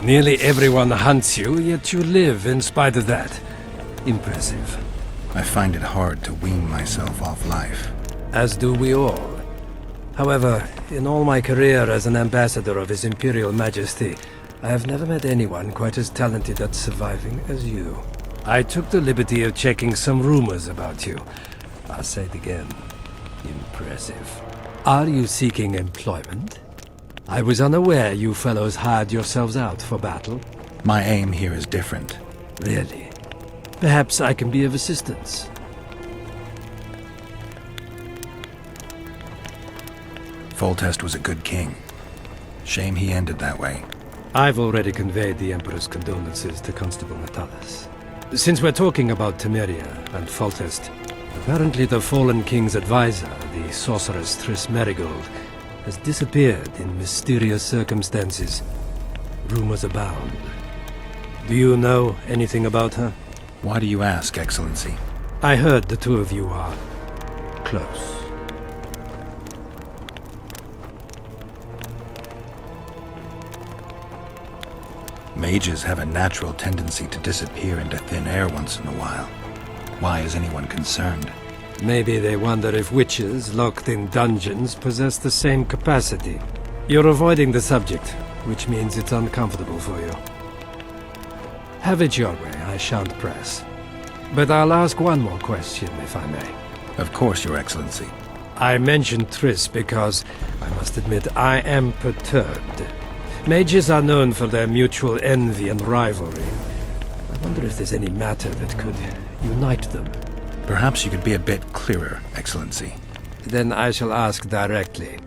Nearly everyone hunts you, yet you live in spite of that. Impressive. I find it hard to wean myself off life. As do we all. However, in all my career as an ambassador of His Imperial Majesty, I have never met anyone quite as talented at surviving as you. I took the liberty of checking some rumors about you. I'll say it again. Impressive. Are you seeking employment? I was unaware you fellows hired yourselves out for battle. My aim here is different. Really? Perhaps I can be of assistance. Foltest was a good king. Shame he ended that way. I've already conveyed the Emperor's condolences to Constable Natalis. Since we're talking about Temeria and Foltest, apparently the fallen king's advisor, the sorceress Triss Merigold, has disappeared in mysterious circumstances. Rumors abound. Do you know anything about her? Why do you ask, Excellency? I heard the two of you are close. Mages have a natural tendency to disappear into thin air once in a while. Why is anyone concerned? Maybe they wonder if witches locked in dungeons possess the same capacity. You're avoiding the subject, which means it's uncomfortable for you. Have it your way, I shan't press. But I'll ask one more question, if I may. Of course, Your Excellency. I mentioned Triss because, I must admit, I am perturbed. Mages are known for their mutual envy and rivalry. I wonder if there's any matter that could unite them. Perhaps you could be a bit clearer, Excellency. Then I shall ask directly.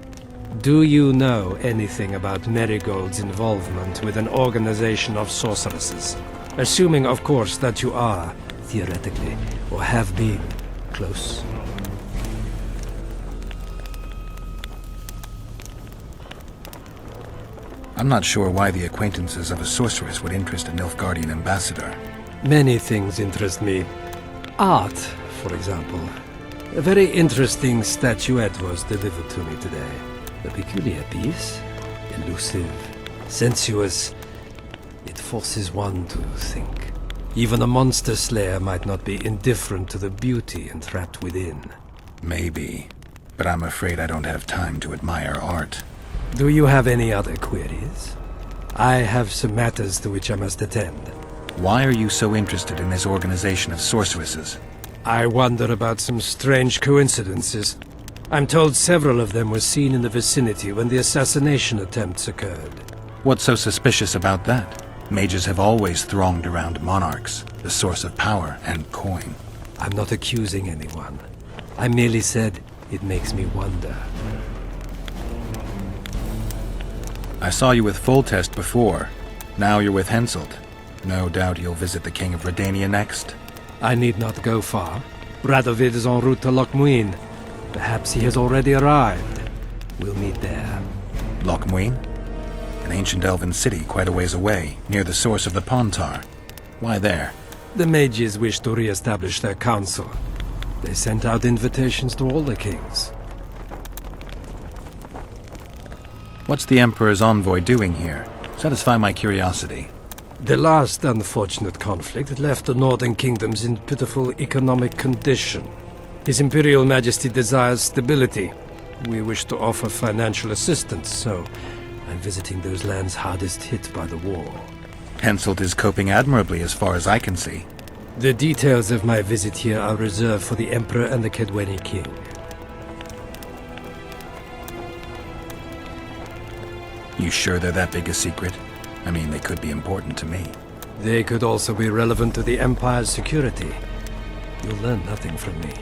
Do you know anything about Merigold's involvement with an organization of sorceresses? Assuming, of course, that you are, theoretically, or have been, close. I'm not sure why the acquaintances of a sorceress would interest a Nilfgaardian ambassador. Many things interest me. Art, for example. A very interesting statuette was delivered to me today. A peculiar piece. Elusive, sensuous. It forces one to think. Even a monster slayer might not be indifferent to the beauty entrapped within. Maybe, but I'm afraid I don't have time to admire art. Do you have any other queries? I have some matters to which I must attend. Why are you so interested in this organization of sorceresses? I wonder about some strange coincidences. I'm told several of them were seen in the vicinity when the assassination attempts occurred. What's so suspicious about that? Mages have always thronged around monarchs, the source of power and coin. I'm not accusing anyone. I merely said it makes me wonder. I saw you with Foltest before. Now you're with Henselt. No doubt you'll visit the King of Redania next. I need not go far. Radovid is en route to Lochmuin. Perhaps he has already arrived. We'll meet there. Lochmuin? An ancient elven city quite a ways away, near the source of the Pontar. Why there? The mages wish to re-establish their council. They sent out invitations to all the kings. What's the Emperor's envoy doing here? Satisfy my curiosity. The last unfortunate conflict left the northern kingdoms in pitiful economic condition. His Imperial Majesty desires stability. We wish to offer financial assistance, so I'm visiting those lands hardest hit by the war. Henselt is coping admirably as far as I can see. The details of my visit here are reserved for the Emperor and the Kedweni King. You sure they're that big a secret? I mean, they could be important to me. They could also be relevant to the Empire's security. You'll learn nothing from me.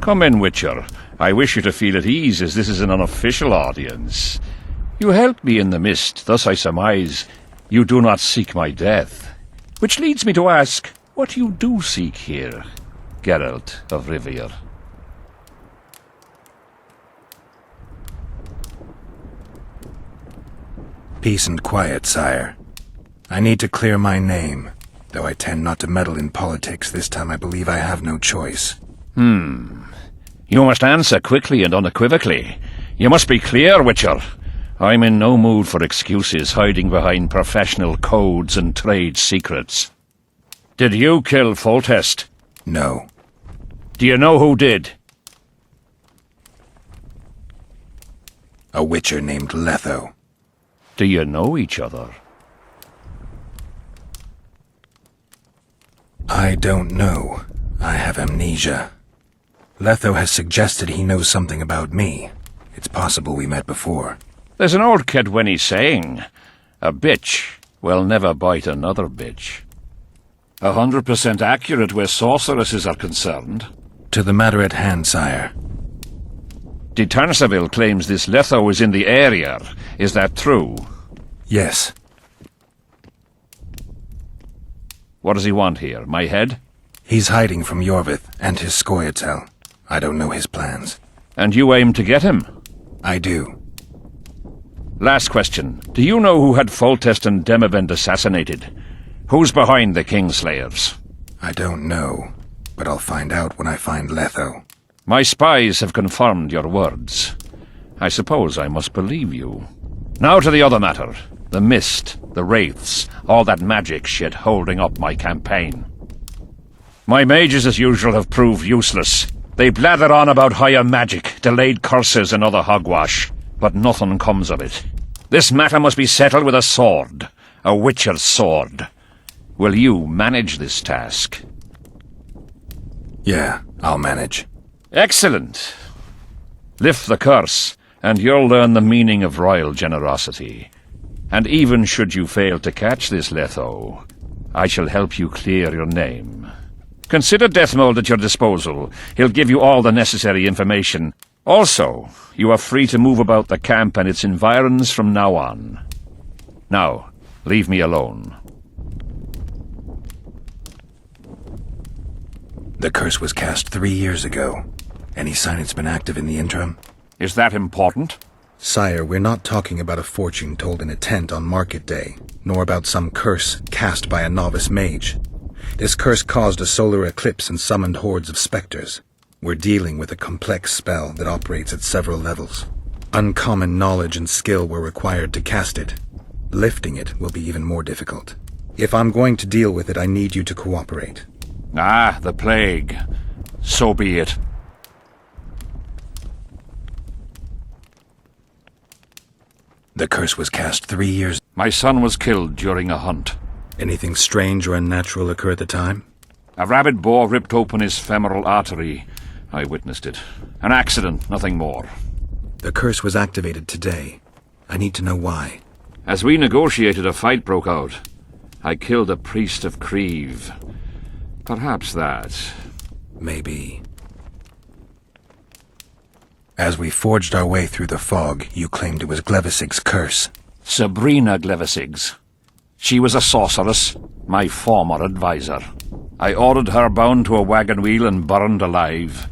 Come in, Witcher. I wish you to feel at ease, as this is an unofficial audience. You helped me in the mist, thus I surmise you do not seek my death. Which leads me to ask what you do seek here, Geralt of Rivia. Peace and quiet, sire. I need to clear my name. Though I tend not to meddle in politics, this time I believe I have no choice. You must answer quickly and unequivocally. You must be clear, Witcher. I'm in no mood for excuses hiding behind professional codes and trade secrets. Did you kill Foltest? No. Do you know who did? A witcher named Letho. Do you know each other? I don't know. I have amnesia. Letho has suggested he knows something about me. It's possible we met before. There's an old Kedwenny saying, a bitch will never bite another bitch. 100% accurate where sorceresses are concerned. To the matter at hand, sire. De Tanseville claims this Letho is in the area. Is that true? Yes. What does he want here? My head? He's hiding from Yorvith and his Scoia'tael. I don't know his plans. And you aim to get him? I do. Last question. Do you know who had Foltest and Demavend assassinated? Who's behind the Kingslayers? I don't know, but I'll find out when I find Letho. My spies have confirmed your words. I suppose I must believe you. Now to the other matter. The mist, the wraiths, all that magic shit holding up my campaign. My mages, as usual, have proved useless. They blather on about higher magic, delayed curses and other hogwash, but nothing comes of it. This matter must be settled with a sword, a witcher's sword. Will you manage this task? Yeah, I'll manage. Excellent. Lift the curse, and you'll learn the meaning of royal generosity. And even should you fail to catch this Letho, I shall help you clear your name. Consider Deathmold at your disposal. He'll give you all the necessary information. Also, you are free to move about the camp and its environs from now on. Now, leave me alone. The curse was cast 3 years ago. Any sign it's been active in the interim? Is that important? Sire, we're not talking about a fortune told in a tent on market day, nor about some curse cast by a novice mage. This curse caused a solar eclipse and summoned hordes of specters. We're dealing with a complex spell that operates at several levels. Uncommon knowledge and skill were required to cast it. Lifting it will be even more difficult. If I'm going to deal with it, I need you to cooperate. Ah, the plague. So be it. The curse was cast 3 years. My son was killed during a hunt. Anything strange or unnatural occur at the time? A rabid boar ripped open his femoral artery. I witnessed it. An accident, nothing more. The curse was activated today. I need to know why. As we negotiated, a fight broke out. I killed a priest of Creve. Perhaps that. Maybe. As we forged our way through the fog, you claimed it was Glevisig's curse. Sabrina Glevisig's. She was a sorceress, my former advisor. I ordered her bound to a wagon wheel and burned alive.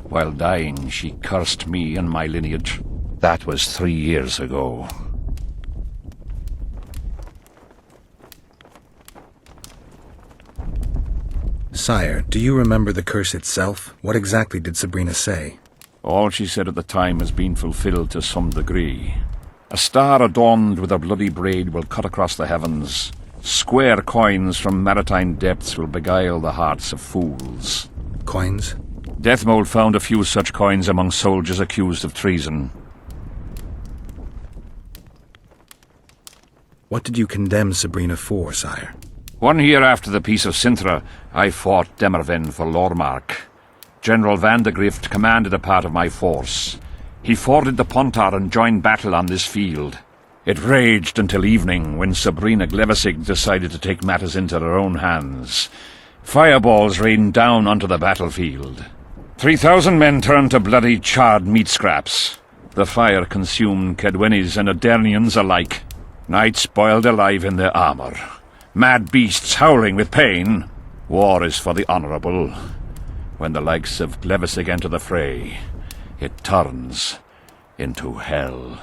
While dying, she cursed me and my lineage. That was 3 years ago. Sire, do you remember the curse itself? What exactly did Sabrina say? All she said at the time has been fulfilled to some degree. A star adorned with a bloody braid will cut across the heavens. Square coins from maritime depths will beguile the hearts of fools. Coins? Deathmold found a few such coins among soldiers accused of treason. What did you condemn Sabrina for, sire? 1 year after the Peace of Sintra, I fought Demerven for Lormark. General Vandegrift commanded a part of my force. He forded the Pontar and joined battle on this field. It raged until evening, when Sabrina Glevisig decided to take matters into her own hands. Fireballs rained down onto the battlefield. 3,000 men turned to bloody, charred meat scraps. The fire consumed Kedwennies and Adernians alike. Knights boiled alive in their armor. mad beasts howling with pain. War is for the honourable. When the likes of Glevisig enter the fray, it turns into hell.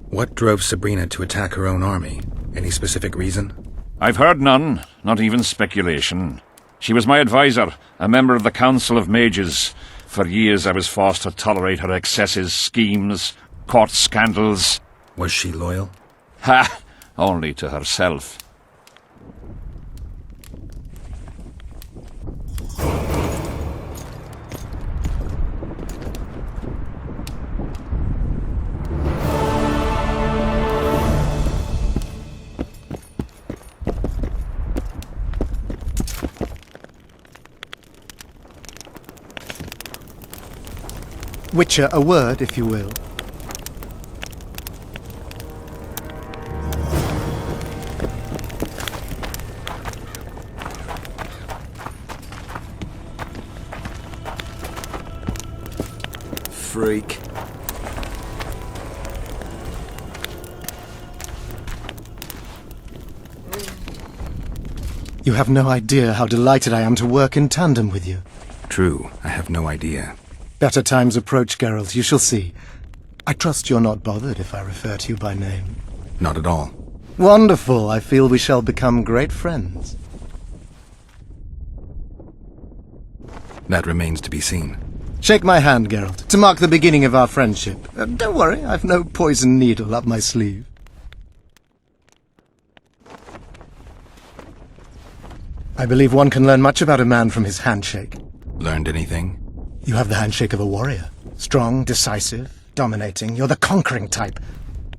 What drove Sabrina to attack her own army? Any specific reason? I've heard none, not even speculation. She was my advisor, a member of the Council of Mages. For years I was forced to tolerate her excesses, schemes, court scandals. Was she loyal? Ha! Only to herself. Witcher, a word, if you will. Freak. You have no idea how delighted I am to work in tandem with you. True, I have no idea. Better times approach, Geralt, you shall see. I trust you're not bothered if I refer to you by name. Not at all. Wonderful, I feel we shall become great friends. That remains to be seen. Shake my hand, Geralt, to mark the beginning of our friendship. Don't worry, I've no poison needle up my sleeve. I believe one can learn much about a man from his handshake. Learned anything? You have the handshake of a warrior. Strong, decisive, dominating. You're the conquering type.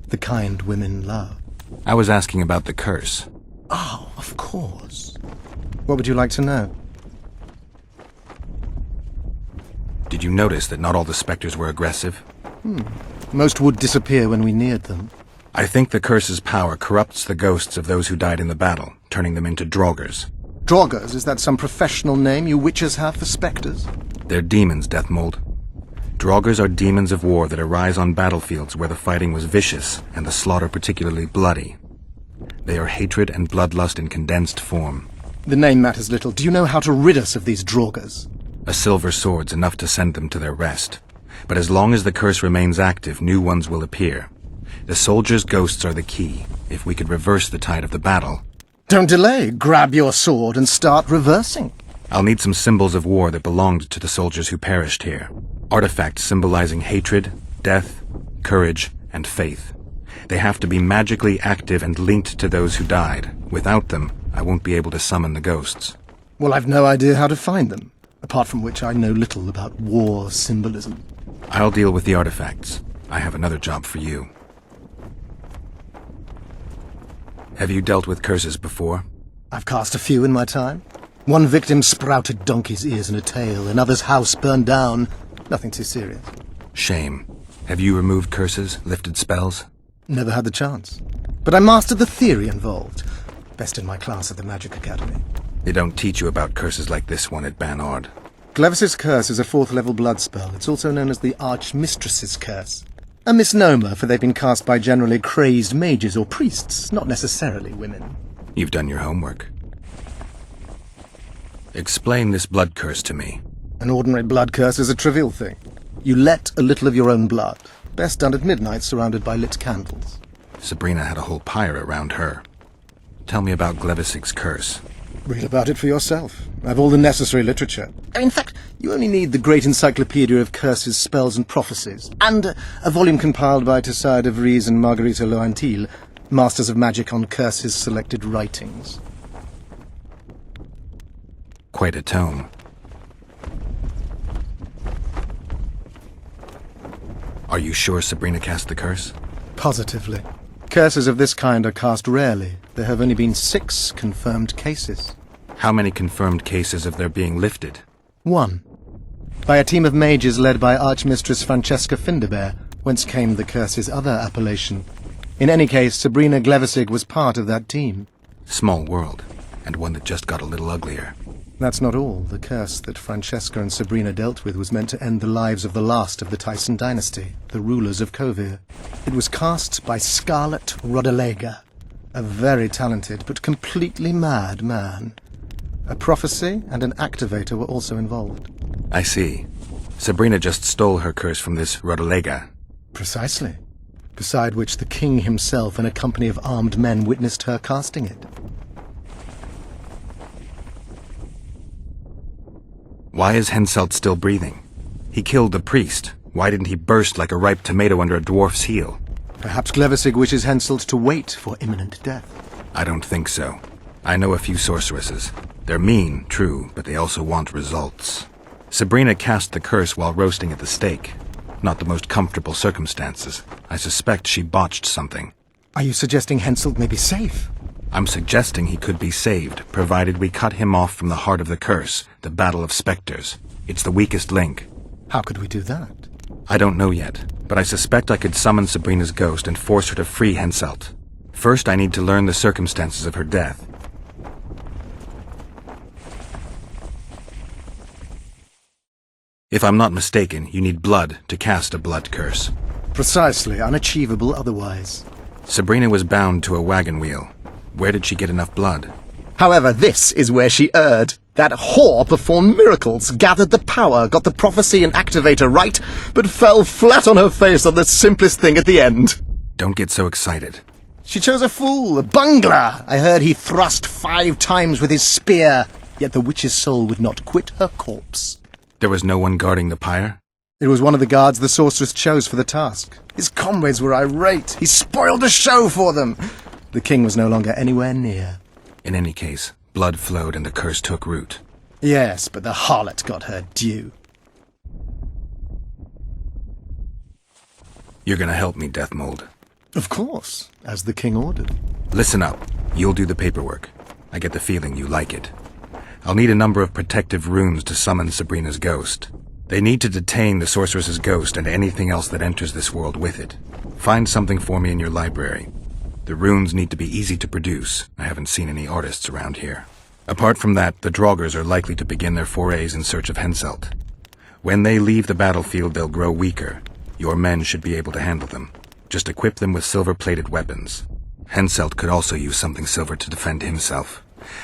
The kind women love. I was asking about the curse. Oh, of course. What would you like to know? Did you notice that not all the specters were aggressive? Most would disappear when we neared them. I think the curse's power corrupts the ghosts of those who died in the battle, turning them into draugrs. Draugrs, is that some professional name you witches have for specters? They're demons, Deathmold. Draugrs are demons of war that arise on battlefields where the fighting was vicious and the slaughter particularly bloody. They are hatred and bloodlust in condensed form. The name matters little. Do you know how to rid us of these Draugrs? A silver sword's enough to send them to their rest. But as long as the curse remains active, new ones will appear. The soldiers' ghosts are the key. If we could reverse the tide of the battle... Don't delay. Grab your sword and start reversing. I'll need some symbols of war that belonged to the soldiers who perished here. Artifacts symbolizing hatred, death, courage, and faith. They have to be magically active and linked to those who died. Without them, I won't be able to summon the ghosts. Well, I've no idea how to find them, apart from which I know little about war symbolism. I'll deal with the artifacts. I have another job for you. Have you dealt with curses before? I've cast a few in my time. One victim sprouted donkey's ears and a tail, another's house burned down. Nothing too serious. Shame. Have you removed curses, lifted spells? Never had the chance. But I mastered the theory involved. Best in my class at the Magic Academy. They don't teach you about curses like this one at Banord. Glevis's curse is a 4th level blood spell. It's also known as the Archmistress's curse. A misnomer, for they've been cast by generally crazed mages or priests, not necessarily women. You've done your homework. Explain this blood curse to me. An ordinary blood curse is a trivial thing. You let a little of your own blood. Best done at midnight, surrounded by lit candles. Sabrina had a whole pyre around her. Tell me about Glevisig's curse. Read about it for yourself. I've all the necessary literature. In fact, you only need the Great Encyclopedia of Curses, Spells and Prophecies, and a volume compiled by Tessard de Vries and Marguerite Loantil, Masters of Magic on Curses Selected Writings. Quite a tome. Are you sure Sabrina cast the curse? Positively. Curses of this kind are cast rarely. There have only been 6 confirmed cases. How many confirmed cases of their being lifted? 1. By a team of mages led by Archmistress Francesca Finderbear, whence came the curse's other appellation. In any case, Sabrina Glevisig was part of that team. Small world, and one that just got a little uglier. That's not all. The curse that Francesca and Sabrina dealt with was meant to end the lives of the last of the Tyson dynasty, the rulers of Kovir. It was cast by Scarlet Rodalega, a very talented but completely mad man. A prophecy and an activator were also involved. I see. Sabrina just stole her curse from this Rodalega. Precisely. Beside which the king himself and a company of armed men witnessed her casting it. Why is Henselt still breathing? He killed the priest. Why didn't he burst like a ripe tomato under a dwarf's heel? Perhaps Glevissig wishes Henselt to wait for imminent death. I don't think so. I know a few sorceresses. They're mean, true, but they also want results. Sabrina cast the curse while roasting at the stake. Not the most comfortable circumstances. I suspect she botched something. Are you suggesting Henselt may be safe? I'm suggesting he could be saved, provided we cut him off from the heart of the curse, the Battle of Spectres. It's the weakest link. How could we do that? I don't know yet, but I suspect I could summon Sabrina's ghost and force her to free Henselt. First, I need to learn the circumstances of her death. If I'm not mistaken, you need blood to cast a blood curse. Precisely, unachievable otherwise. Sabrina was bound to a wagon wheel. Where did she get enough blood? However, this is where she erred. That whore performed miracles, gathered the power, got the prophecy and activator right, but fell flat on her face on the simplest thing at the end. Don't get so excited. She chose a fool, a bungler. I heard he thrust 5 times with his spear, yet the witch's soul would not quit her corpse. There was no one guarding the pyre? It was one of the guards the sorceress chose for the task. His comrades were irate. He spoiled the show for them. The king was no longer anywhere near. In any case, blood flowed and the curse took root. Yes, but the harlot got her due. You're gonna help me, Deathmold. Of course, as the king ordered. Listen up. You'll do the paperwork. I get the feeling you like it. I'll need a number of protective runes to summon Sabrina's ghost. They need to detain the sorceress's ghost and anything else that enters this world with it. Find something for me in your library. The runes need to be easy to produce. I haven't seen any artists around here. Apart from that, the Draugrs are likely to begin their forays in search of Henselt. When they leave the battlefield, they'll grow weaker. Your men should be able to handle them. Just equip them with silver-plated weapons. Henselt could also use something silver to defend himself.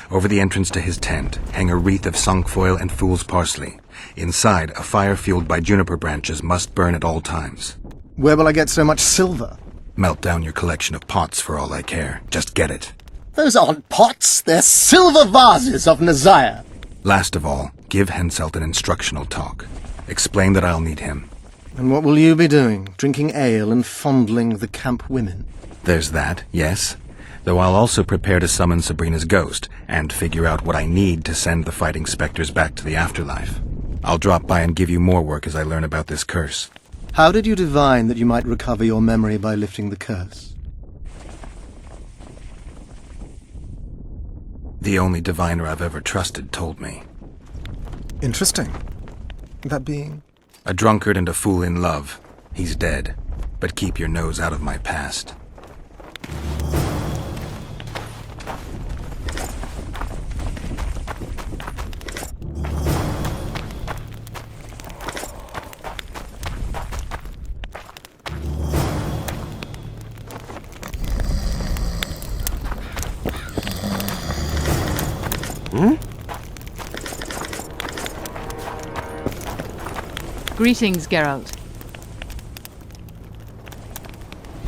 Over the entrance to his tent, hang a wreath of cinquefoil and fool's parsley. Inside, a fire fueled by juniper branches must burn at all times. Where will I get so much silver? Melt down your collection of pots for all I care. Just get it. Those aren't pots, they're silver vases of Nazaya. Last of all, give Henselt an instructional talk. Explain that I'll need him. And what will you be doing? Drinking ale and fondling the camp women? There's that, yes. Though I'll also prepare to summon Sabrina's ghost, and figure out what I need to send the fighting specters back to the afterlife. I'll drop by and give you more work as I learn about this curse. How did you divine that you might recover your memory by lifting the curse? The only diviner I've ever trusted told me. Interesting. That being? A drunkard and a fool in love. He's dead. But keep your nose out of my past. Greetings, Geralt.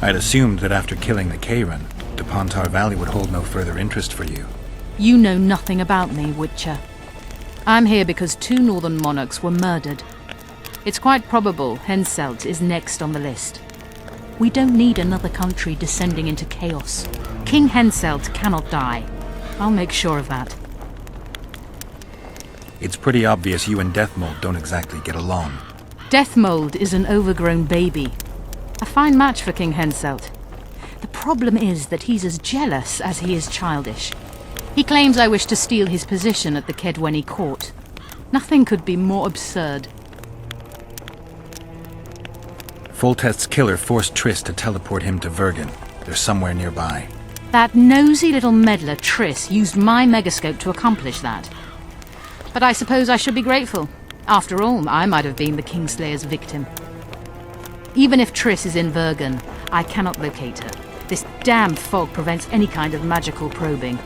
I'd assumed that after killing the Kayran, Dupontar Valley would hold no further interest for you. You know nothing about me, Witcher. I'm here because 2 northern monarchs were murdered. It's quite probable Henselt is next on the list. We don't need another country descending into chaos. King Henselt cannot die. I'll make sure of that. It's pretty obvious you and Deathmold don't exactly get along. Deathmold is an overgrown baby. A fine match for King Henselt. The problem is that he's as jealous as he is childish. He claims I wish to steal his position at the Kedwenny court. Nothing could be more absurd. Foltest's killer forced Triss to teleport him to Vergen. They're somewhere nearby. That nosy little meddler Triss used my megascope to accomplish that. But I suppose I should be grateful. After all, I might have been the Kingslayer's victim. Even if Triss is in Vergen, I cannot locate her. This damn fog prevents any kind of magical probing.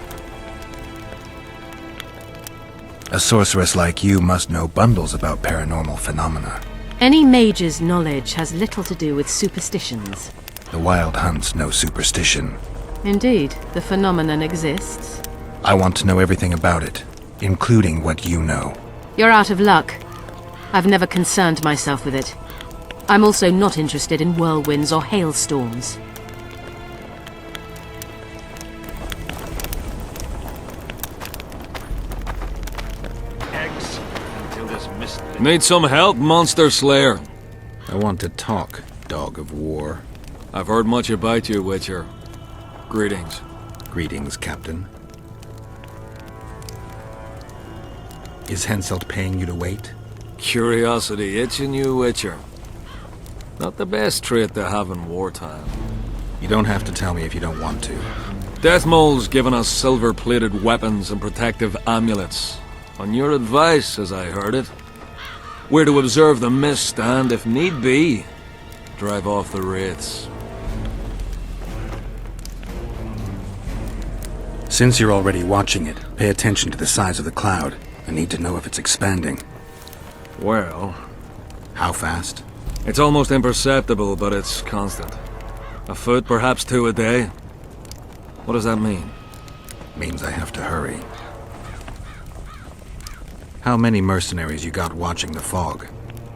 A sorceress like you must know bundles about paranormal phenomena. Any mage's knowledge has little to do with superstitions. The Wild Hunt's no superstition. Indeed, the phenomenon exists. I want to know everything about it, including what you know. You're out of luck. I've never concerned myself with it. I'm also not interested in whirlwinds or hailstorms. Eggs until this mist. Need some help, Monster Slayer? I want to talk, dog of war. I've heard much about you, Witcher. Greetings. Greetings, Captain. Is Henselt paying you to wait? Curiosity itching you, Witcher. Not the best trait to have in wartime. You don't have to tell me if you don't want to. Deathmole's given us silver-plated weapons and protective amulets. On your advice, as I heard it. We're to observe the mist and, if need be, drive off the wraiths. Since you're already watching it, pay attention to the size of the cloud. I need to know if it's expanding. Well, How fast? it's almost imperceptible, but it's constant. A foot, perhaps 2 a day. What does that mean? Means I have to hurry. How many mercenaries you got watching the fog?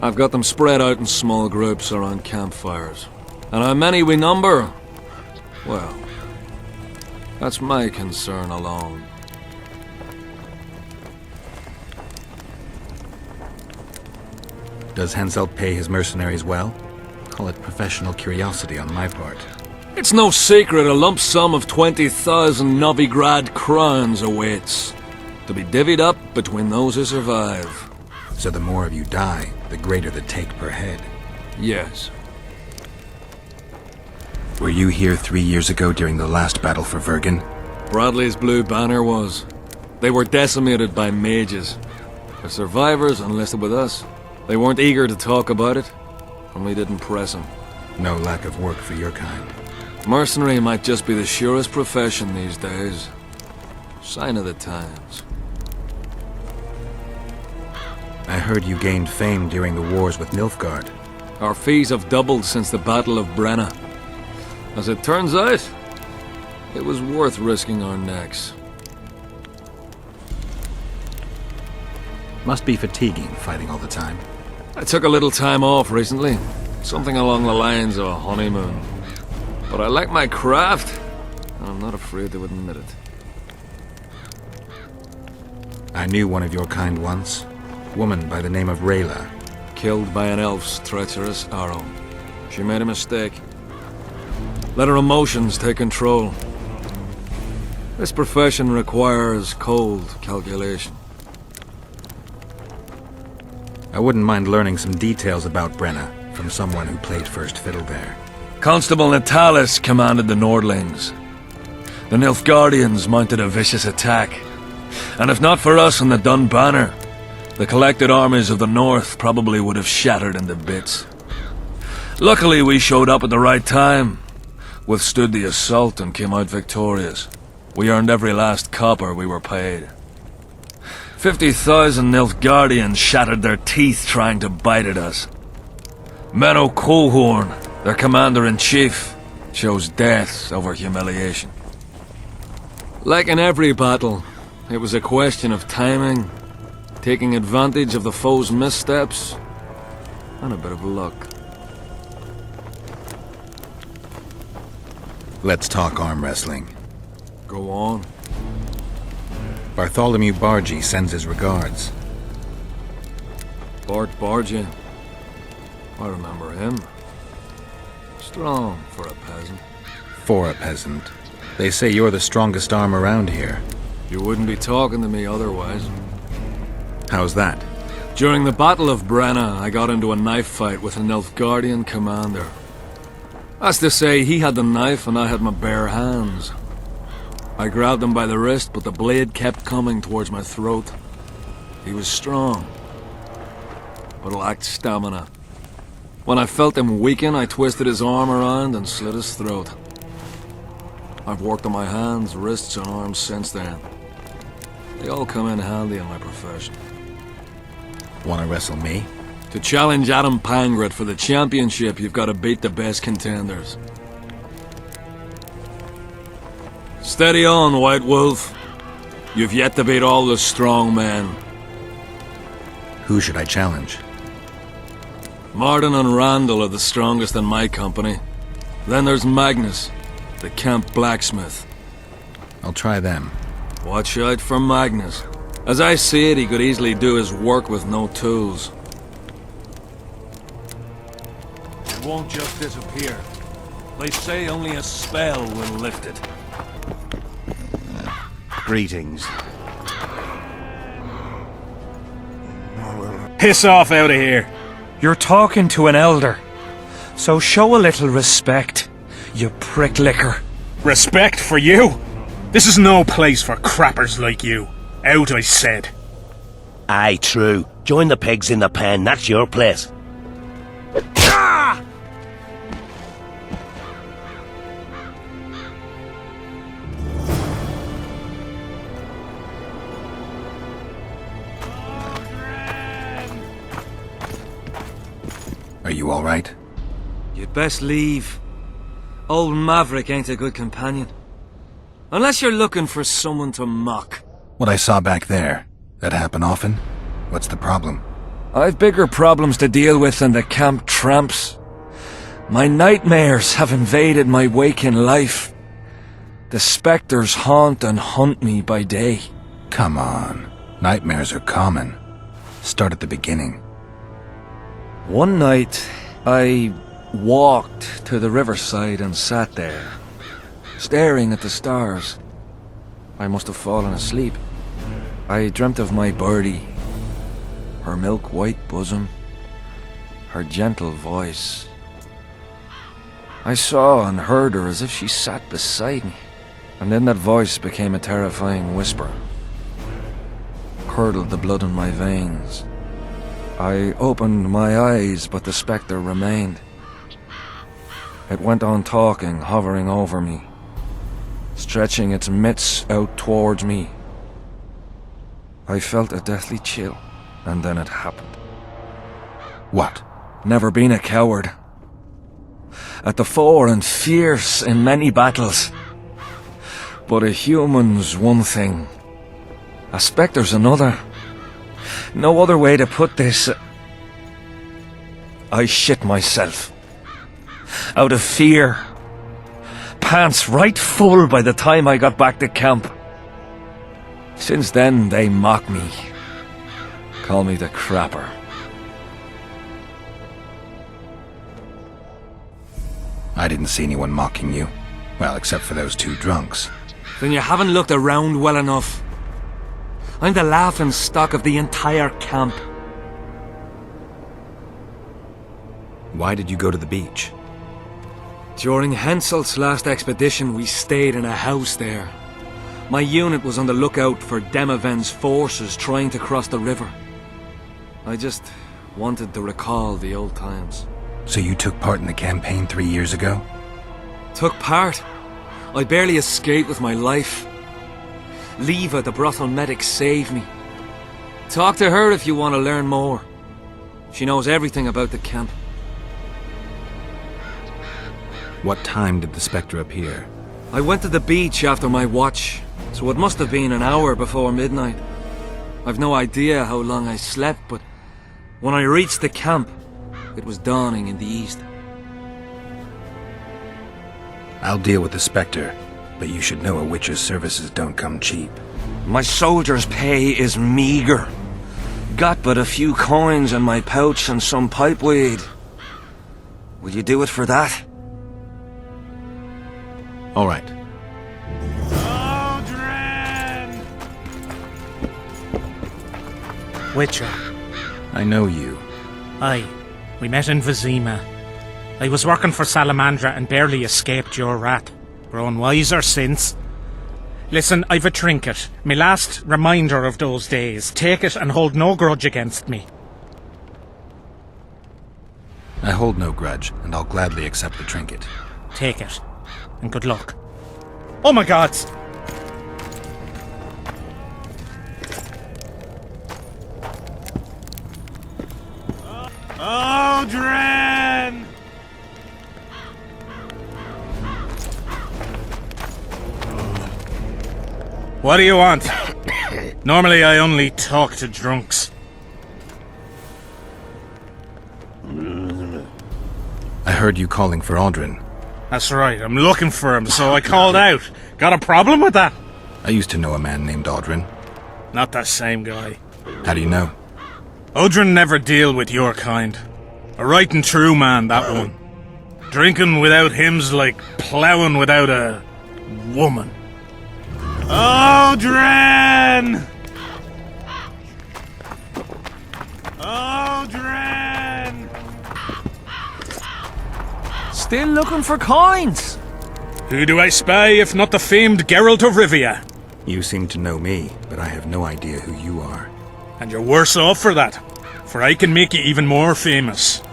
I've got them spread out in small groups around campfires. And how many we number? Well, that's my concern alone. Does Henselt pay his mercenaries well? Call it professional curiosity on my part. It's no secret a lump sum of 20,000 Novigrad crowns awaits, to be divvied up between those who survive. So the more of you die, the greater the take per head. Yes. Were you here 3 years ago during the last battle for Vergen? Bradley's blue banner was. They were decimated by mages. The survivors enlisted with us. They weren't eager to talk about it, and we didn't press them. No lack of work for your kind. Mercenary might just be the surest profession these days. Sign of the times. I heard you gained fame during the wars with Nilfgaard. Our fees have doubled since the Battle of Brenna. As it turns out, it was worth risking our necks. Must be fatiguing fighting all the time. I took a little time off recently. Something along the lines of a honeymoon. But I like my craft, and I'm not afraid to admit it. I knew one of your kind once. Woman by the name of Rayla. Killed by an elf's treacherous arrow. She made a mistake. Let her emotions take control. This profession requires cold calculation. I wouldn't mind learning some details about Brenna from someone who played first fiddle there. Constable Natalis commanded the Nordlings. The Nilfgaardians mounted a vicious attack. And if not for us and the Dun Banner, the collected armies of the North probably would have shattered into bits. Luckily, we showed up at the right time, withstood the assault and came out victorious. We earned every last copper we were paid. 50,000 Nilfgaardians shattered their teeth trying to bite at us. Menno Cohorn, their commander-in-chief, chose death over humiliation. Like in every battle, it was a question of timing, taking advantage of the foe's missteps, and a bit of luck. Let's talk arm wrestling. Go on. Bartholomew Bargy sends his regards. Bart Bargy. I remember him. Strong for a peasant. For a peasant. They say you're the strongest arm around here. You wouldn't be talking to me otherwise. How's that? During the Battle of Brenna, I got into a knife fight with a Nilfgaardian commander. That's to say, he had the knife and I had my bare hands. I grabbed him by the wrist, but the blade kept coming towards my throat. He was strong, but lacked stamina. When I felt him weaken, I twisted his arm around and slit his throat. I've worked on my hands, wrists, and arms since then. They all come in handy in my profession. Want to wrestle me? To challenge Adam Pangret for the championship, you've got to beat the best contenders. Steady on, White Wolf. You've yet to beat all the strong men. Who should I challenge? Martin and Randall are the strongest in my company. Then there's Magnus, the camp blacksmith. I'll try them. Watch out for Magnus. As I see it, he could easily do his work with no tools. It won't just disappear. They say only a spell will lift it. Greetings. Piss off out of here. You're talking to an elder. So show a little respect, you pricklicker. Respect for you? This is no place for crappers like you. Out, I said. Aye, true. Join the pigs in the pen, that's your place. Are you all right? You'd best leave. Old Maverick ain't a good companion. Unless you're looking for someone to mock. What I saw back there, that happen often? What's the problem? I've bigger problems to deal with than the camp tramps. My nightmares have invaded my waking life. The spectres haunt and hunt me by day. Come on. Nightmares are common. Start at the beginning. One night, I walked to the riverside and sat there, staring at the stars. I must have fallen asleep. I dreamt of my birdie, her milk-white bosom, her gentle voice. I saw and heard her as if she sat beside me, and then that voice became a terrifying whisper. Curdled the blood in my veins. I opened my eyes, but the spectre remained. It went on talking, hovering over me, stretching its mitts out towards me. I felt a deathly chill, and then it happened. What? Never been a coward. At the fore and fierce in many battles. But a human's one thing, a spectre's another. No other way to put this. I shit myself. Out of fear. Pants right full by the time I got back to camp. Since then, they mock me. Call me the crapper. I didn't see anyone mocking you. Well, except for those two drunks. Then you haven't looked around well enough. I'm the laughing stock of the entire camp. Why did you go to the beach? During Henselt's last expedition, we stayed in a house there. My unit was on the lookout for Demaven's forces trying to cross the river. I just wanted to recall the old times. So you took part in the campaign 3 years ago? Took part? I barely escaped with my life. Leva, the brothel medic, saved me. Talk to her if you want to learn more. She knows everything about the camp. What time did the spectre appear? I went to the beach after my watch, so it must have been an hour before midnight. I've no idea how long I slept, but when I reached the camp, it was dawning in the east. I'll deal with the spectre, but you should know a witch's services don't come cheap. My soldier's pay is meager. Got but a few coins in my pouch and some pipeweed. Will you do it for that? All right. Witcher. I know you. Aye. We met in Vizima. I was working for Salamandra and barely escaped your rat. Grown wiser since. Listen, I've a trinket. My last reminder of those days. Take it and hold no grudge against me. I hold no grudge, and I'll gladly accept the trinket. Take it. And good luck. Oh my gods! Aldrin! What do you want? Normally I only talk to drunks. I heard you calling for Aldrin. That's right, I'm looking for him, so I called out. Got a problem with that? I used to know a man named Aldrin. Not that same guy. How do you know? Odrin never deal with your kind. A right and true man, that one. Drinking without him's like ploughing without a woman. Odrin! Odrin! Still looking for coins? Who do I spy if not the famed Geralt of Rivia? You seem to know me, but I have no idea who you are. And you're worse off for that, for I can make you even more famous.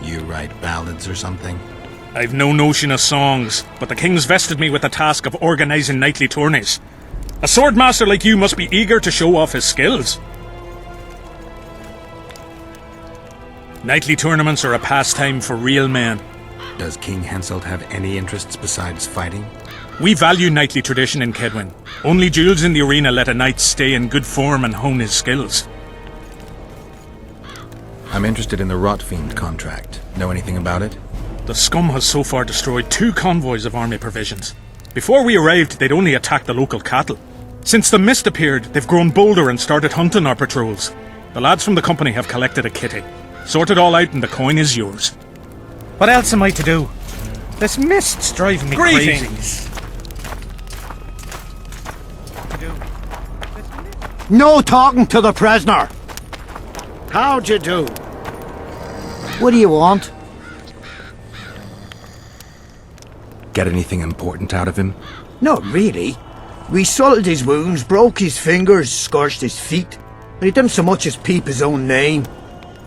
You write ballads or something? I've no notion of songs, but the king's vested me with the task of organising knightly tourneys. A swordmaster like you must be eager to show off his skills. Knightly tournaments are a pastime for real men. Does King Henselt have any interests besides fighting? We value knightly tradition in Kedwin. Only duels in the arena let a knight stay in good form and hone his skills. I'm interested in the Rotfiend contract. Know anything about it? The scum has so far destroyed 2 convoys of army provisions. Before we arrived, they'd only attacked the local cattle. Since the mist appeared, they've grown bolder and started hunting our patrols. The lads from the company have collected a kitty. Sort it all out and the coin is yours. What else am I to do? This mist's driving me crazy. No talking to the prisoner! How'd you do? What do you want? Get anything important out of him? Not really. We salted his wounds, broke his fingers, scorched his feet, and he didn't so much as peep his own name.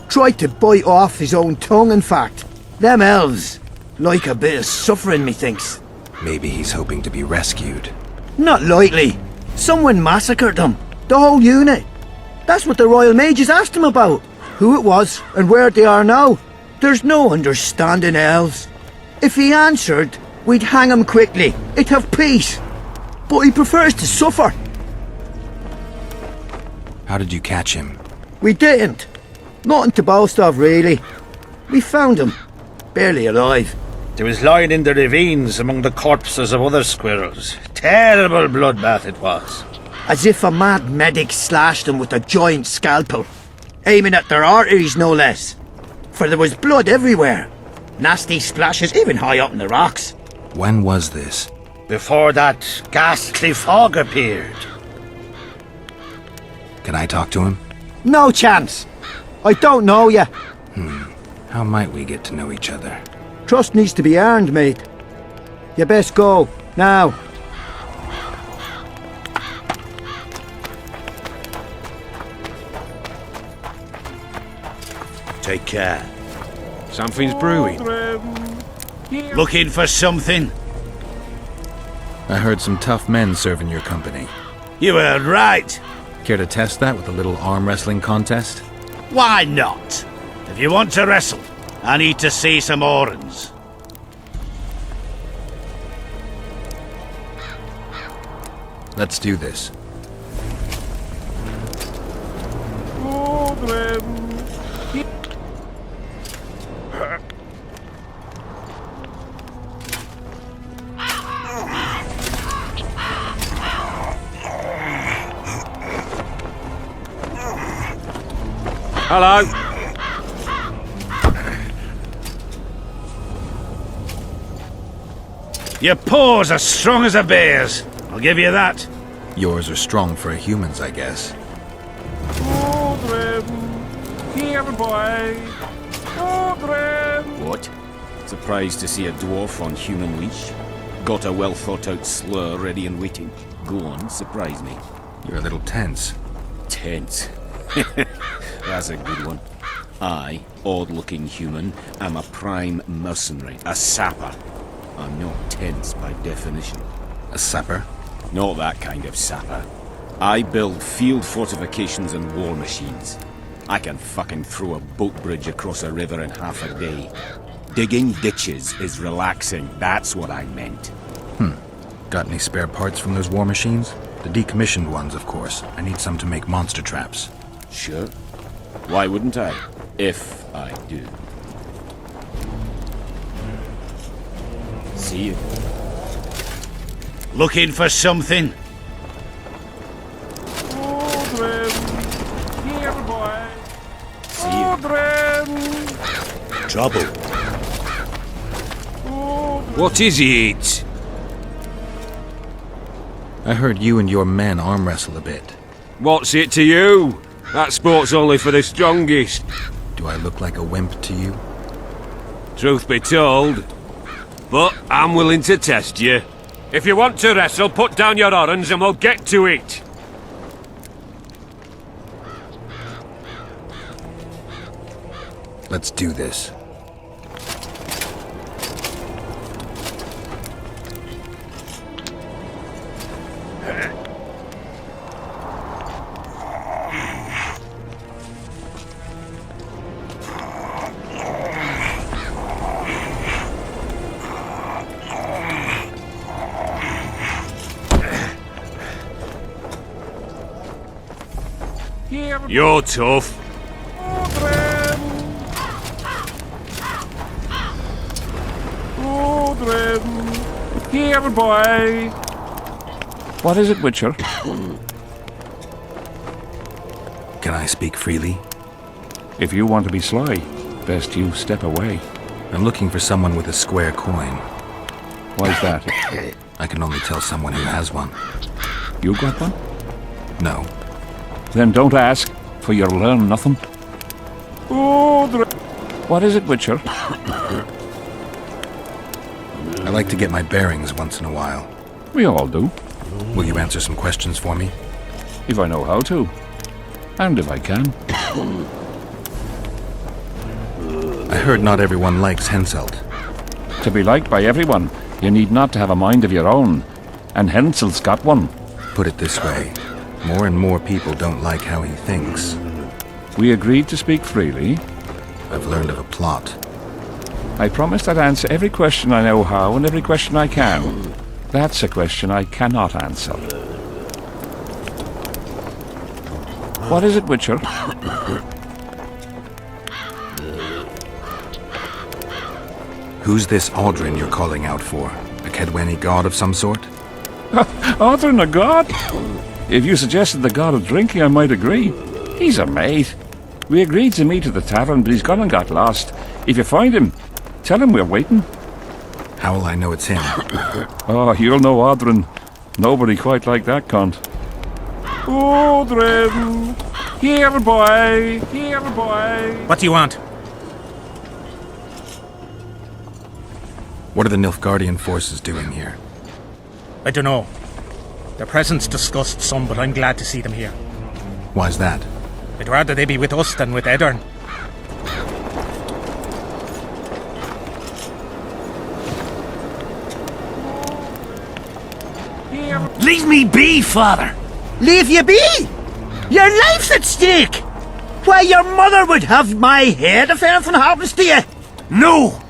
Tried to bite off his own tongue, in fact. Them elves like a bit of suffering, methinks. Maybe he's hoping to be rescued. Not likely. Someone massacred them. The whole unit. That's what the Royal Mages asked him about. Who it was and where they are now. There's no understanding elves. If he answered, we'd hang him quickly. It'd have peace. But he prefers to suffer. How did you catch him? We didn't. Nothing to boast of, really. We found him. Barely alive. He was lying in the ravines among the corpses of other squirrels. Terrible bloodbath it was. As if a mad medic slashed him with a giant scalpel. Aiming at their arteries, no less. For there was blood everywhere. Nasty splashes even high up in the rocks. When was this? Before that ghastly fog appeared. Can I talk to him? No chance. I don't know you. How might we get to know each other? Trust needs to be earned, mate. You best go, now. Take care. Something's brewing. Looking for something? I heard some tough men serve in your company. You were right. Care to test that with a little arm wrestling contest? Why not? If you want to wrestle, I need to see some orans. Let's do this. Hello. Your paws are strong as a bear's. I'll give you that. Yours are strong for a human's, I guess. Here, boy. What? Surprised to see a dwarf on human leash? got a well-thought-out slur ready and waiting. Go on, surprise me. You're a little tense. Tense. That's a good one. I, odd-looking human, am a prime mercenary, a sapper. I'm not tense by definition. A sapper? Not that kind of sapper. I build field fortifications and war machines. I can fucking throw a boat bridge across a river in half a day. Digging ditches is relaxing, that's what I meant. Got any spare parts from those war machines? The decommissioned ones, of course. I need some to make monster traps. Sure. Why wouldn't I? If I do. See you. Looking for something? Here, boy. See you. Trouble. What is it? I heard you and your men arm wrestle a bit. What's it to you? That sport's only for the strongest. Do I look like a wimp to you? Truth be told. But I'm willing to test you. If you want to wrestle, put down your orange and we'll get to it. Let's do this. You're tough. Here, boy. What is it, Witcher? Can I speak freely? If you want to be sly, best you step away. I'm looking for someone with a square coin. Why's that? I can only tell someone who has one. You got one? No. Then don't ask, for you'll learn nothing. What is it, Witcher? I like to get my bearings once in a while. We all do. Will you answer some questions for me? If I know how to. And if I can. I heard not everyone likes Henselt. To be liked by everyone, you need not to have a mind of your own. And Henselt's got one. Put it this way. More and more people don't like how he thinks. We agreed to speak freely. I've learned of a plot. I promised I'd answer every question I know how and every question I can. That's a question I cannot answer. What is it, Witcher? Who's this Aldrin you're calling out for? A Kedweni god of some sort? Aldrin, a god? If you suggested the god of drinking, I might agree. He's a mate. We agreed to meet at the tavern, but he's gone and got lost. If you find him, tell him we're waiting. How will I know it's him? Oh, you'll know Aldrin. Nobody quite like that cunt. Aldrin! Here, boy! Here, boy! What do you want? What are the Nilfgaardian forces doing here? I don't know. Their presence disgusts some, but I'm glad to see them here. Why's that? I'd rather they be with us than with Edirn. Leave me be, father! Leave you be? Your life's at stake! Why, your mother would have my head if anything happens to you! No!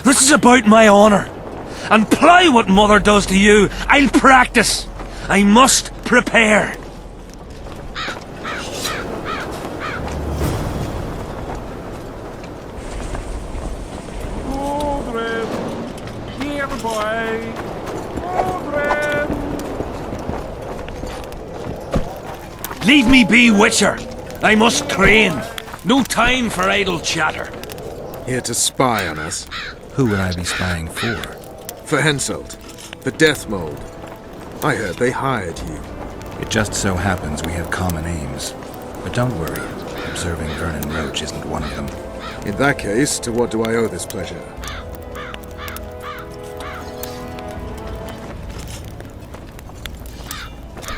This is about my honour. And ply what mother does to you, I'll practice. I must prepare. Aldrin! Here, boy! Aldrin! Leave me be, Witcher. I must train. No time for idle chatter. Here to spy on us. Who would I be spying for? For Henselt, the Death Mold. I heard they hired you. It just so happens we have common aims. But don't worry, observing Vernon Roach isn't one of them. In that case, to what do I owe this pleasure?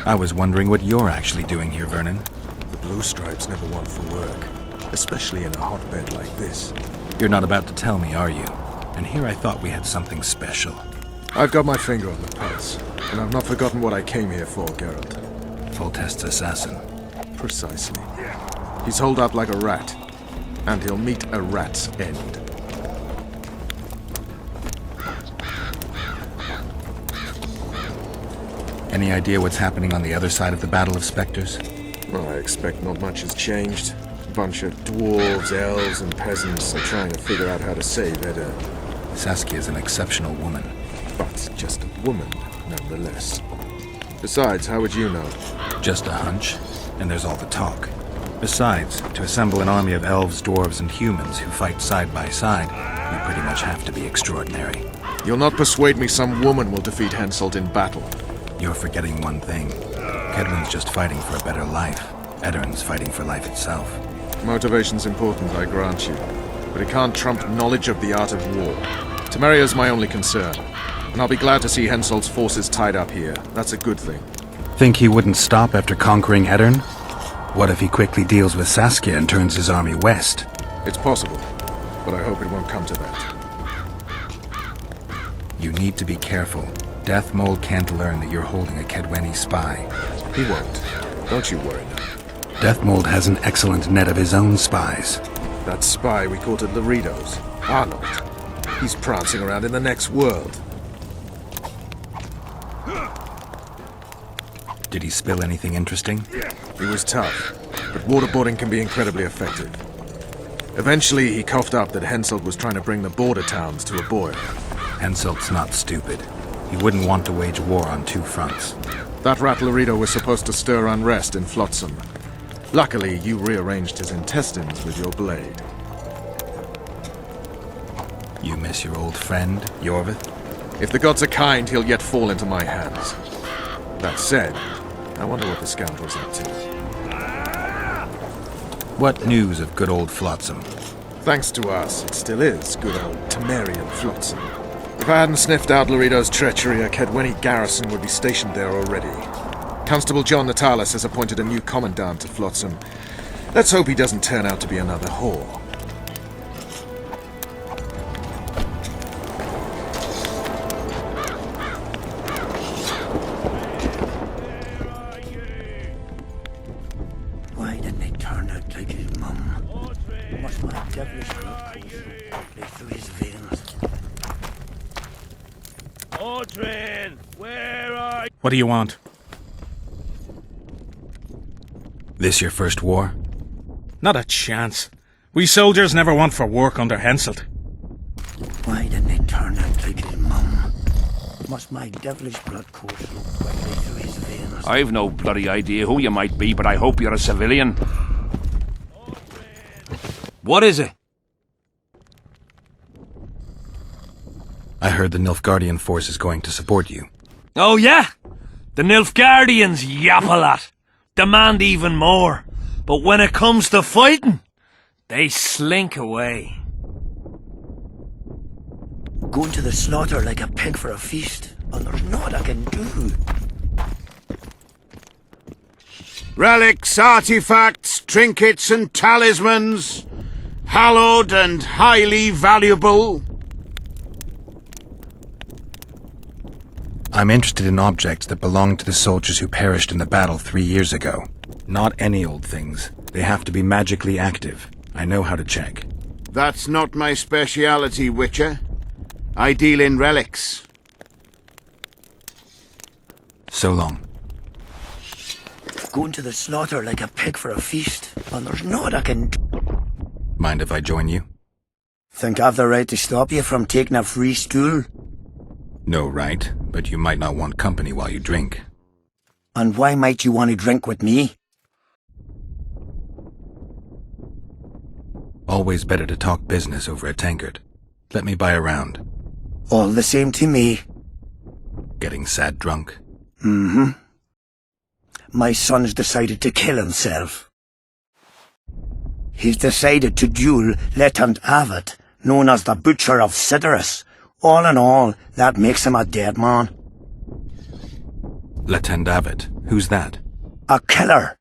I was wondering what you're actually doing here, Vernon. The Blue Stripes never want for work, especially in a hotbed like this. You're not about to tell me, are you? And here I thought we had something special. I've got my finger on the pulse, and I've not forgotten what I came here for, Geralt. Foltest's assassin. Precisely. He's holed up like a rat, and he'll meet a rat's end. Any idea what's happening on the other side of the Battle of Spectres? Well, I expect not much has changed. A bunch of dwarves, elves, and peasants are trying to figure out how to save Edda. Saskia's an exceptional woman. But just a woman, nonetheless. Besides, how would you know? Just a hunch, and there's all the talk. Besides, to assemble an army of elves, dwarves, and humans who fight side by side, you pretty much have to be extraordinary. You'll not persuade me some woman will defeat Henselt in battle. You're forgetting one thing. Kedwen's just fighting for a better life. Eddern's fighting for life itself. Motivation's important, I grant you. But it can't trump knowledge of the art of war. Temeria's my only concern. And I'll be glad to see Henselt's forces tied up here. That's a good thing. Think he wouldn't stop after conquering Eddern? What if he quickly deals with Saskia and turns his army west? It's possible, but I hope it won't come to that. You need to be careful. Deathmold can't learn that you're holding a Kedweni spy. He won't. Don't you worry now. Deathmold has an excellent net of his own spies. That spy we caught at Laredo's, Arnold. He's prancing around in the next world. Did he spill anything interesting? He was tough, but waterboarding can be incredibly effective. Eventually, he coughed up that Henselt was trying to bring the border towns to a boil. Henselt's not stupid. He wouldn't want to wage war on two fronts. That rat Laredo was supposed to stir unrest in Flotsam. Luckily, you rearranged his intestines with your blade. You miss your old friend, Yorvith? If the gods are kind, he'll yet fall into my hands. That said, I wonder what the scoundrel's up to. What news of good old Flotsam? Thanks to us, it still is good old Temerian Flotsam. If I hadn't sniffed out Laredo's treachery, a Kedweni garrison would be stationed there already. Constable John Natalis has appointed a new commandant to Flotsam. Let's hope he doesn't turn out to be another whore. Why didn't they turn out like his mum? Must my devilish blood play through his veins? Audrin, where are you? What do you want? This your first war? Not a chance. We soldiers never went for work under Henselt. Why didn't they turn out like his mum? Must my devilish blood course right through his veins? I've no bloody idea who you might be, but I hope you're a civilian. What is it? I heard the Nilfgaardian force is going to support you. Oh yeah? The Nilfgaardians yap a lot. Demand even more. But when it comes to fighting, they slink away. Going to the slaughter like a pig for a feast, and there's naught I can do. Relics, artifacts, trinkets and talismans, hallowed and highly valuable. I'm interested in objects that belong to the soldiers who perished in the battle 3 years ago. Not any old things. They have to be magically active. I know how to check. That's not my speciality, Witcher. I deal in relics. So long. Going to the slaughter like a pig for a feast, and there's naught I can do. Mind if I join you? Think I've the right to stop you from taking a free stool? No right, but you might not want company while you drink. And why might you want to drink with me? Always better to talk business over a tankard. Let me buy a round. All the same to me. Getting sad drunk? Mm-hmm. My son's decided to kill himself. He's decided to duel Lieutenant Avid, known as the Butcher of Cidaris. All in all, that makes him a dead man. Lieutenant Abbott, who's that? A killer.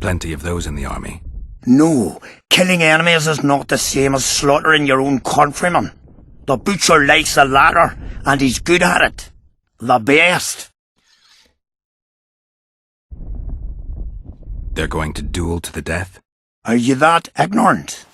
Plenty of those in the army. No, killing enemies is not the same as slaughtering your own countrymen. The butcher likes the latter, and he's good at it. The best. They're going to duel to the death? Are you that ignorant?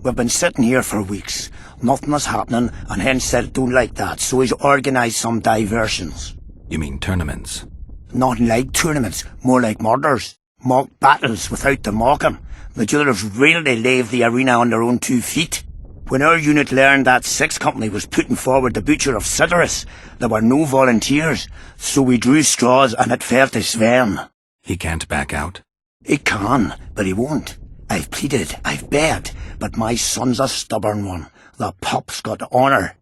We've been sitting here for weeks. Nothing is happening, and Hensel don't like that, so he's organised some diversions. You mean tournaments? Not like tournaments, more like murders. Mock battles without the mocking. The jailers really leave the arena on their own 2 feet. When our unit learned that 6th Company was putting forward the butcher of Cidaris, there were no volunteers, so we drew straws and it fell to Sven. He can't back out? He can, but he won't. I've pleaded, I've begged, but my son's a stubborn one. The pup's got honour.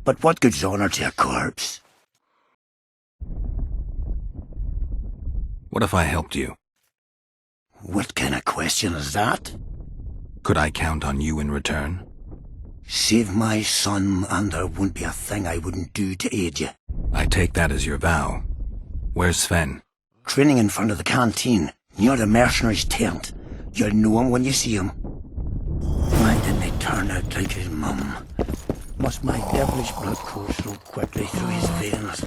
But what good's honour to a corpse? What if I helped you? What kind of question is that? Could I count on you in return? Save my son, and there wouldn't be a thing I wouldn't do to aid you. I take that as your vow. Where's Sven? Training in front of the canteen, near the mercenary's tent. You'll know him when you see him. Why didn't he turn out like his mum? Must my devilish blood course so quickly through his veins?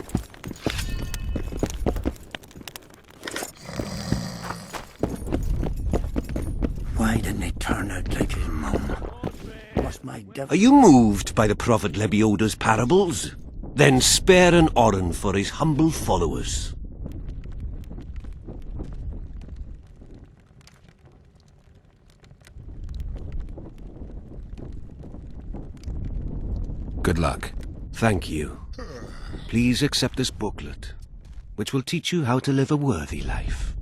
Why didn't he turn out like his mum? Are you moved by the Prophet Lebioda's parables? Then spare an oren for his humble followers. Good luck. Thank you. Please accept this booklet, which will teach you how to live a worthy life.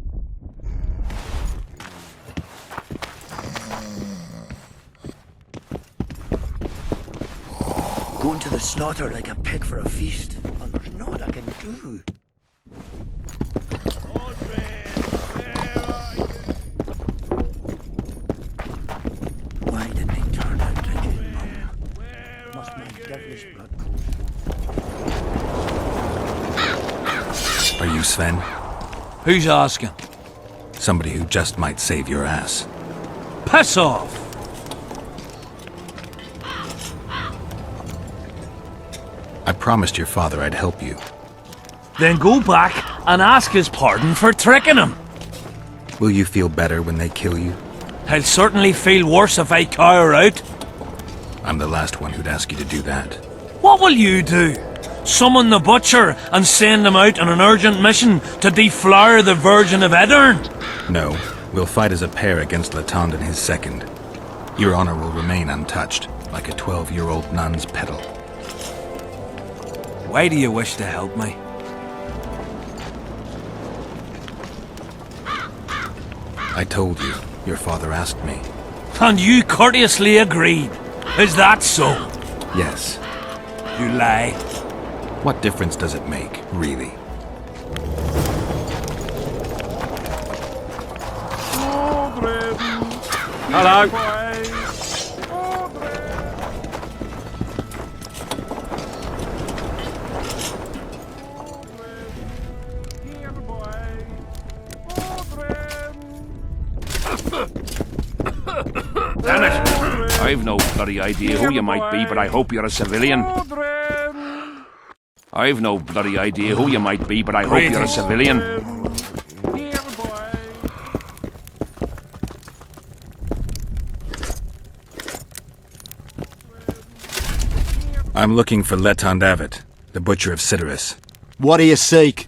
Going to the slaughter like a pig for a feast, and there's naught I can do. Why didn't he turn out like his mum? Must my devilish blood course? Are you Sven? Who's asking? Somebody who just might save your ass. Piss off! I promised your father I'd help you. Then go back and ask his pardon for tricking him. Will you feel better when they kill you? I'll certainly feel worse if I cower out. I'm the last one who'd ask you to do that. What will you do? Summon the butcher and send him out on an urgent mission to deflower the Virgin of Edern? No, we'll fight as a pair against Latond and his second. Your honor will remain untouched, like a 12-year-old nun's petal. Why do you wish to help me? I told you. Your father asked me. And you courteously agreed. Is that so? Yes. You lie. What difference does it make, really? Hello. Damn it! I've no bloody idea who you might be, but I hope you're a civilian. I've no bloody idea who you might be, but I hope you're a civilian. I'm looking for Letond Abbott, the butcher of Cidaris. What do you seek?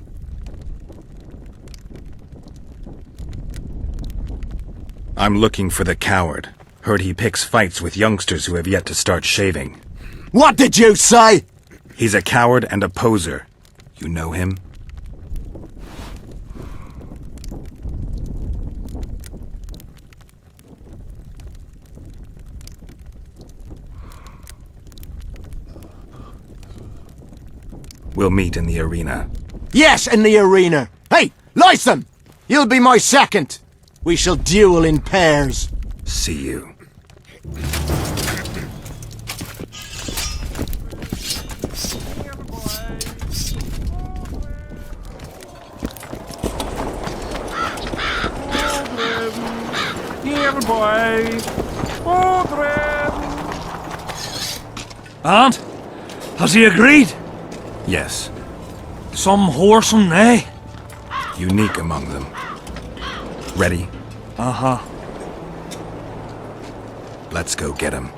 I'm looking for the coward. Heard he picks fights with youngsters who have yet to start shaving. What did you say? He's a coward and a poser. You know him? We'll meet in the arena. Yes, in the arena. Hey, Lyson! You'll be my second. We shall duel in pairs. See you. here, boy. And? Has he agreed? Yes. Some whoresome, eh? Unique among them. Ready? Uh-huh. Let's go get him.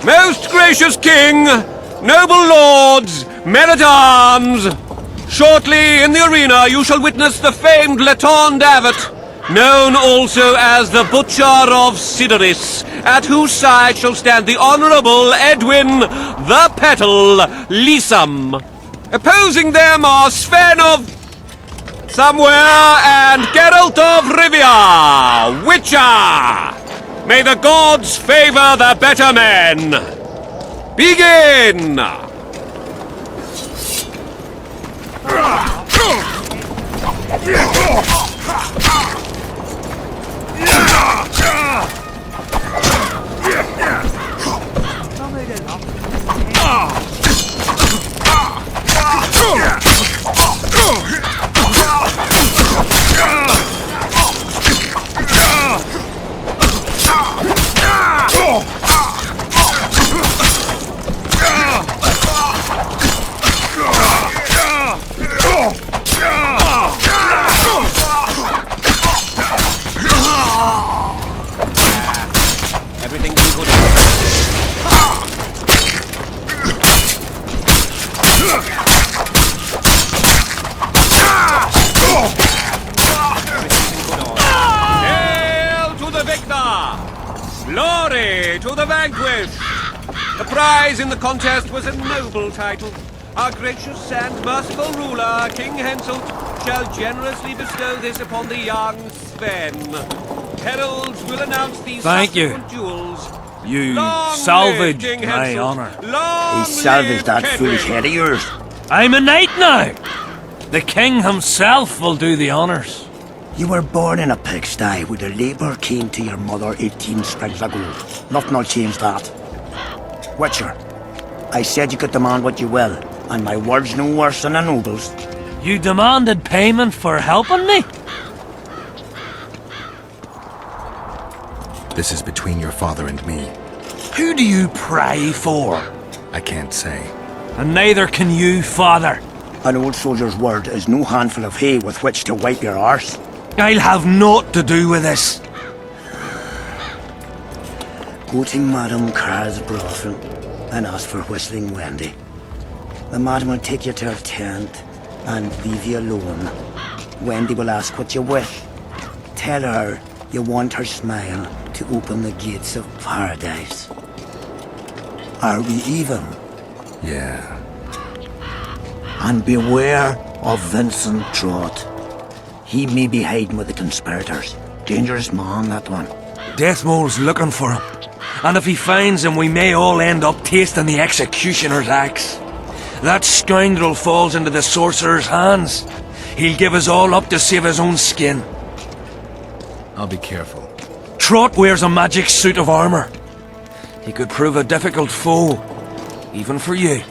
Most gracious king, noble lords, men-at-arms, shortly in the arena you shall witness the famed Letond Abbot, known also as the Butcher of Cidaris, at whose side shall stand the Honourable Edwin the Petal Lysam. Opposing them are Sven of Somewhere and Geralt of Rivia, Witcher. May the gods favor the better men. Begin! Everything will go down. Hail to the victor! Glory to the vanquished! The prize in the contest was a noble title. Our gracious and merciful ruler, King Henselt, shall generously bestow this upon the young Sven. Heralds will announce these Thank you. subsequent duels. You Long salvaged live King my Henselt. honour. Long He salvaged that live foolish Kedwin. head of yours. I'm a knight now. The king himself will do the honours. You were born in a pigsty with a labour came to your mother 18 springs ago. Nothing will change that. Witcher, I said you could demand what you will, and my word's no worse than a noble's. You demanded payment for helping me? This is between your father and me. Who do you pray for? I can't say. And neither can you, father. An old soldier's word is no handful of hay with which to wipe your arse. I'll have naught to do with this. Go to Madame Carr's brothel and ask for Whistling Wendy. The madam will take you to her tent and leave you alone. Wendy will ask what you wish. Tell her you want her smile to open the gates of paradise. Are we even? Yeah. And beware of Vincent Trott. He may be hiding with the conspirators. Dangerous man, that one. Deathmole's looking for him. And if he finds him, we may all end up tasting the executioner's axe. That scoundrel falls into the sorcerer's hands. He'll give us all up to save his own skin. I'll be careful. Trott wears a magic suit of armour. He could prove a difficult foe, even for you.